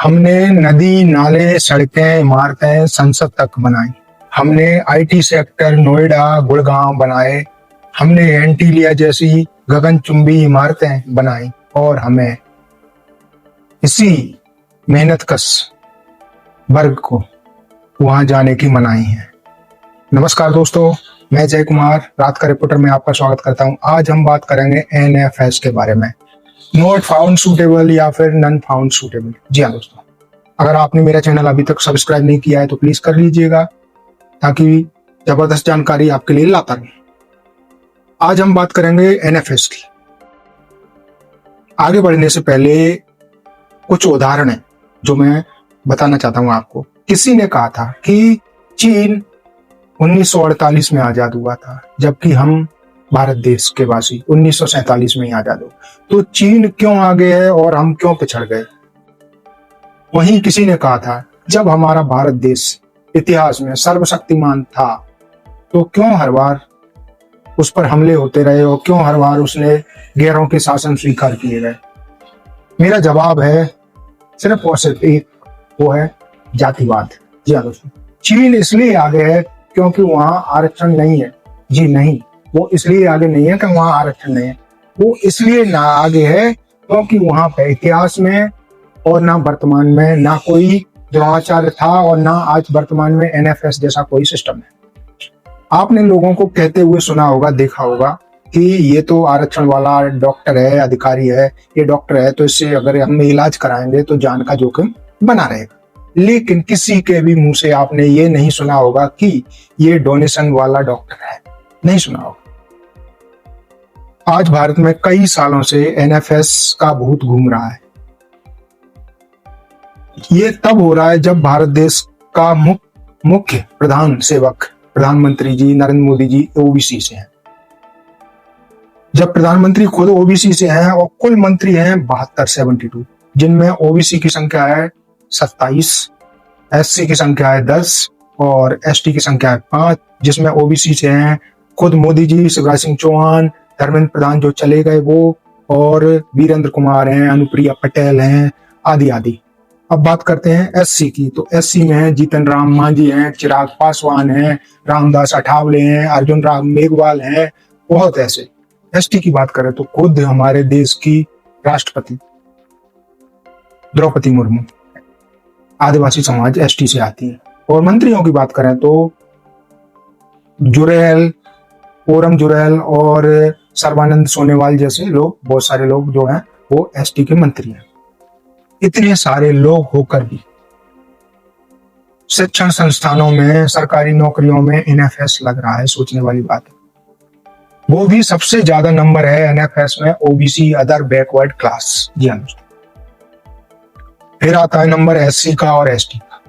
हमने नदी, नाले, सड़कें, इमारतें संसद तक बनाई। हमने आईटी सेक्टर नोएडा, गुड़गांव बनाए। हमने एंटीलिया जैसी गगनचुंबी इमारतें बनाई और हमें इसी मेहनतकश वर्ग को वहां जाने की मनाही है। नमस्कार दोस्तों, मैं जय कुमार रात का रिपोर्टर में आपका स्वागत करता हूं। आज हम बात करेंगे एनएफएस के बारे में, नॉट फाउंड सूटेबल या फिर नन फाउंड सूटेबल। जी हाँ दोस्तों, अगर आपने मेरा चैनल अभी तक सब्सक्राइब नहीं किया है तो प्लीज कर लीजिएगा ताकि जबरदस्त जानकारी आपके लिए लाता रहूं। आज हम बात करेंगे एनएफएस की। आगे बढ़ने से पहले कुछ उदाहरण है जो मैं बताना चाहता हूं आपको। किसी ने कहा था कि चीन 1948 में आजाद हुआ था, जबकि हम भारत देश के वासी 1947 में ही आजाद हो। तो चीन क्यों आगे है और हम क्यों पिछड़ गए? वहीं किसी ने कहा था जब हमारा भारत देश इतिहास में सर्वशक्तिमान था तो क्यों हर बार उस पर हमले होते रहे और क्यों हर बार उसने गैरों के शासन स्वीकार किए गए? मेरा जवाब है सिर्फ और सिर्फ एक, वो है जातिवाद। जी हाँ दोस्तों, चीन इसलिए आगे है क्योंकि वहां आरक्षण नहीं है। जी नहीं, वो इसलिए आगे नहीं है कि वहां आरक्षण नहीं है, वो इसलिए ना आगे है क्योंकि वहां पे इतिहास में और ना वर्तमान में ना कोई द्रोणाचार्य था और ना आज वर्तमान में एनएफएस जैसा कोई सिस्टम है। आपने लोगों को कहते हुए सुना होगा, देखा होगा कि ये तो आरक्षण वाला डॉक्टर है, अधिकारी है, ये डॉक्टर है तो इससे अगर हम इलाज कराएंगे तो जान का जोखिम बना रहेगा। लेकिन किसी के भी मुंह से आपने ये नहीं सुना होगा कि ये डोनेशन वाला डॉक्टर है, नहीं सुना होगा। आज भारत में कई सालों से एनएफएस का भूत घूम रहा है। ये तब हो रहा है जब भारत देश का मुख्य प्रधान सेवक प्रधानमंत्री जी नरेंद्र मोदी जी ओबीसी से हैं। जब प्रधानमंत्री खुद ओबीसी से हैं और कुल मंत्री हैं 72, जिनमें ओबीसी की संख्या है 27, एससी की संख्या है 10 और एसटी की संख्या है 5, जिसमें ओबीसी से हैं खुद मोदी जी, शिवराज सिंह चौहान, धर्मेंद्र प्रधान जो चले गए वो, और वीरेंद्र कुमार हैं, अनुप्रिया पटेल हैं, आदि आदि। अब बात करते हैं एससी की, तो एससी में है जीतन राम मांझी हैं, चिराग पासवान हैं, रामदास अठावले हैं, अर्जुन राम मेघवाल हैं, बहुत ऐसे। एसटी की बात करें तो खुद हमारे देश की राष्ट्रपति द्रौपदी मुर्मू आदिवासी समाज एसटी से आती है। और मंत्रियों की बात करें तो जुरैल, ओरम जुरैल और सर्बानंद सोनोवाल जैसे लोग, बहुत सारे लोग जो हैं वो एसटी के मंत्री हैं। इतने सारे लोग होकर भी शिक्षण संस्थानों में, सरकारी नौकरियों में एनएफएस लग रहा है, सोचने वाली बात है। वो भी सबसे ज्यादा नंबर है एनएफएस में ओबीसी, अदर बैकवर्ड क्लास। जी हाँ दोस्तों, फिर आता है नंबर एससी का और एसटी का।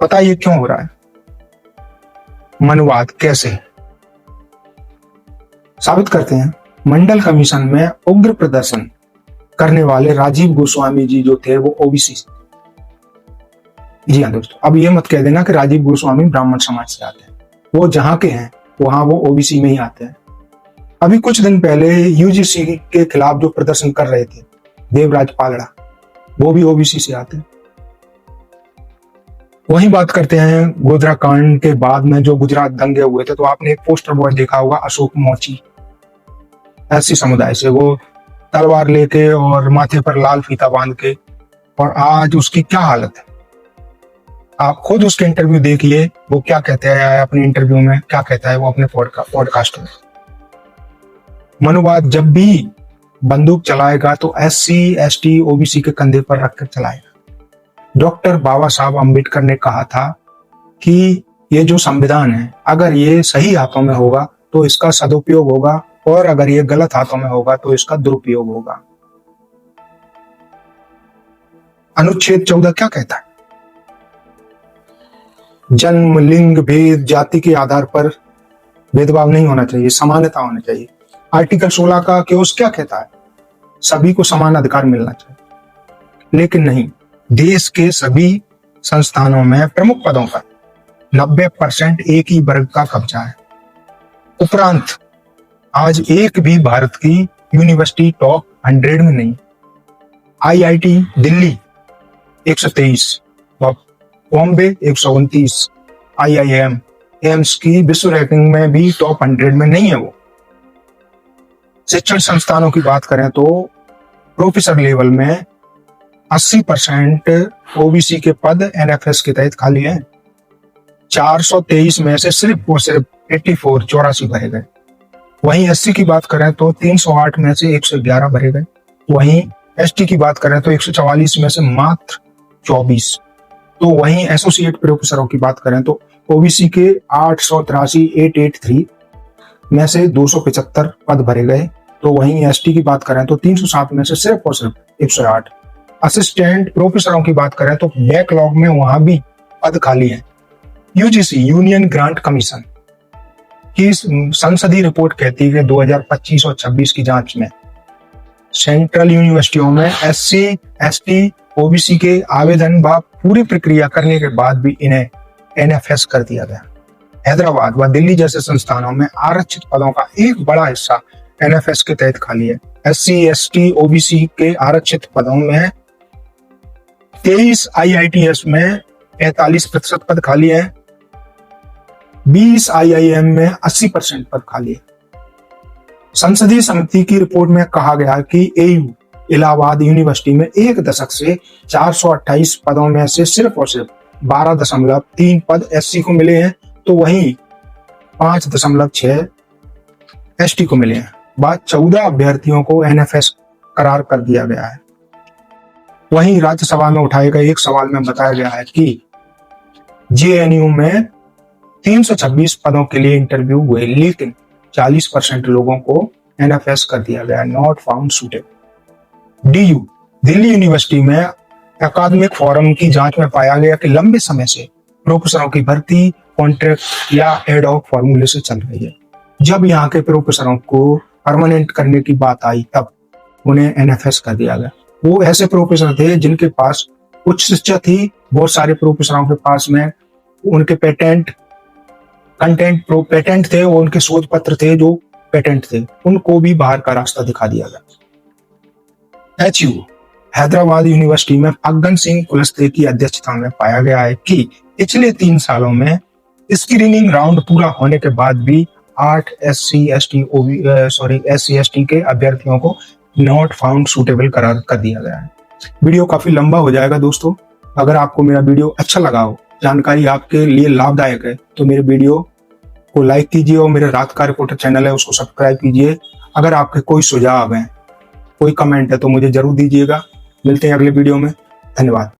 पता ये क्यों हो रहा है? मनुवाद कैसे साबित करते हैं। मंडल कमीशन में उग्र प्रदर्शन करने वाले राजीव गोस्वामी जी जो थे वो ओबीसी से। जी हाँ दोस्तों, अब ये मत कह देना कि राजीव गोस्वामी ब्राह्मण समाज से आते हैं। वो जहां के हैं वहां वो ओबीसी में ही आते हैं। अभी कुछ दिन पहले यूजीसी के खिलाफ जो प्रदर्शन कर रहे थे देवराज पालड़ा, वो भी ओबीसी से आते हैं। वहीं बात करते हैं गोधरा कांड के बाद में जो गुजरात दंगे हुए थे, तो आपने एक पोस्टर बॉय देखा होगा, अशोक मोची, एससी समुदाय से, वो तलवार लेके और माथे पर लाल फीता बांध के, और आज उसकी क्या हालत है। आप खुद उसके इंटरव्यू देखिए, वो क्या कहते हैं अपने इंटरव्यू में, क्या कहता है वो अपने पॉडकास्ट में। मनुवाद जब भी बंदूक चलाएगा तो एससी, एसटी, ओबीसी के कंधे पर रखकर चलाएगा। डॉक्टर बाबा साहब अम्बेडकर ने कहा था कि ये जो संविधान है, अगर ये सही हाथों में होगा तो इसका सदुपयोग होगा, और अगर ये गलत हाथों में होगा तो इसका दुरुपयोग होगा। अनुच्छेद 14 क्या कहता है? जन्म, लिंग, भेद, जाति के आधार पर भेदभाव नहीं होना चाहिए, समानता होना चाहिए। आर्टिकल 16 का क्योस क्या कहता है? सभी को समान अधिकार मिलना चाहिए। लेकिन नहीं, देश के सभी संस्थानों में प्रमुख पदों पर 90% एक ही वर्ग का कब्जा है। उपरांत आज एक भी भारत की यूनिवर्सिटी टॉप 100 में नहीं। IIT Delhi 123, Bombay 129, IIM AIIMS की विश्व रैंकिंग में भी टॉप 100 में नहीं है वो। शिक्षण संस्थानों की बात करें तो प्रोफेसर लेवल में 80% ओबीसी के पद एनएफएस के तहत खाली हैं। 423 में से सिर्फ 84 भरे गए। वहीं एससी की बात करें तो 308 में से 111 भरे गए। वहीं एसटी की बात करें तो 144 में से मात्र 24। तो वहीं एसोसिएट प्रोफेसरों की बात करें तो ओबीसी के 883 में से 275 पद भरे गए। तो वहीं एसटी की बात करें तो 307 में से सिर्फ और सिर्फ 108। असिस्टेंट प्रोफेसरों की बात करें तो बैकलॉग में वहां भी पद खाली है। यूजीसी यूनियन ग्रांट कमीशन की संसदीय रिपोर्ट कहती है कि 2025 और 26 की जांच में सेंट्रल यूनिवर्सिटियों में एससी, एसटी, ओबीसी के आवेदन व पूरी प्रक्रिया करने के बाद भी इन्हें एनएफएस कर दिया गया। हैदराबाद व दिल्ली जैसे संस्थानों में आरक्षित पदों का एक बड़ा हिस्सा एनएफएस के तहत खाली है। एससी, एसटी, ओबीसी के आरक्षित पदों में 23 आईआईटीएस में 45% पद खाली है। 20 आईआईएम में 80% पद खाली है। संसदीय समिति की रिपोर्ट में कहा गया कि एयू इलाहाबाद यूनिवर्सिटी में एक दशक से 428 पदों में से सिर्फ और सिर्फ 12.3 पद एससी को मिले हैं, तो वहीं 5.6 एसटी को मिले हैं। बाद 14 अभ्यर्थियों को एनएफएस करार कर दिया गया है। वहीं राज्यसभा में उठाए गए एक सवाल में बताया गया है कि जेएनयू में 326 पदों के लिए इंटरव्यू हुए, लेकिन 40% लोगों को एनएफएस कर दिया गया, not found suitable. DU Delhi university में अकादमिक फोरम की जांच में पाया गया कि लंबे समय से प्रोफेसरों की भर्ती कॉन्ट्रैक्ट या एडहॉक फॉर्मूले से चल रही है। जब यहाँ के प्रोफेसरों को परमानेंट करने की बात आई तब उन्हें एनएफएस कर दिया गया। वो ऐसे प्रोफेसर थे जिनके पास उच्च शिक्षा थी। बहुत सारे प्रोफेसरों के पास में उनके पेटेंट थे और उनके शोध पत्र थे जो पेटेंट थे, उनको भी बाहर का रास्ता दिखा दिया गया। एचयू हैदराबाद यूनिवर्सिटी में फग्गन सिंह कुलस्ते की अध्यक्षता में पाया गया है कि पिछले 3 सालों में स्क्रीनिंग राउंड पूरा होने के बाद भी 8 एससी एसटी के अभ्यर्थियों को नॉट फाउंड सूटेबल करार कर दिया गया है। वीडियो काफी लंबा हो जाएगा दोस्तों। अगर आपको मेरा वीडियो अच्छा लगा हो, जानकारी आपके लिए लाभदायक है, तो मेरे वीडियो को लाइक कीजिए और मेरे रात का रिपोर्टर चैनल है उसको सब्सक्राइब कीजिए। अगर आपके कोई सुझाव हैं, कोई कमेंट है तो मुझे जरूर दीजिएगा। मिलते हैं अगले वीडियो में। धन्यवाद।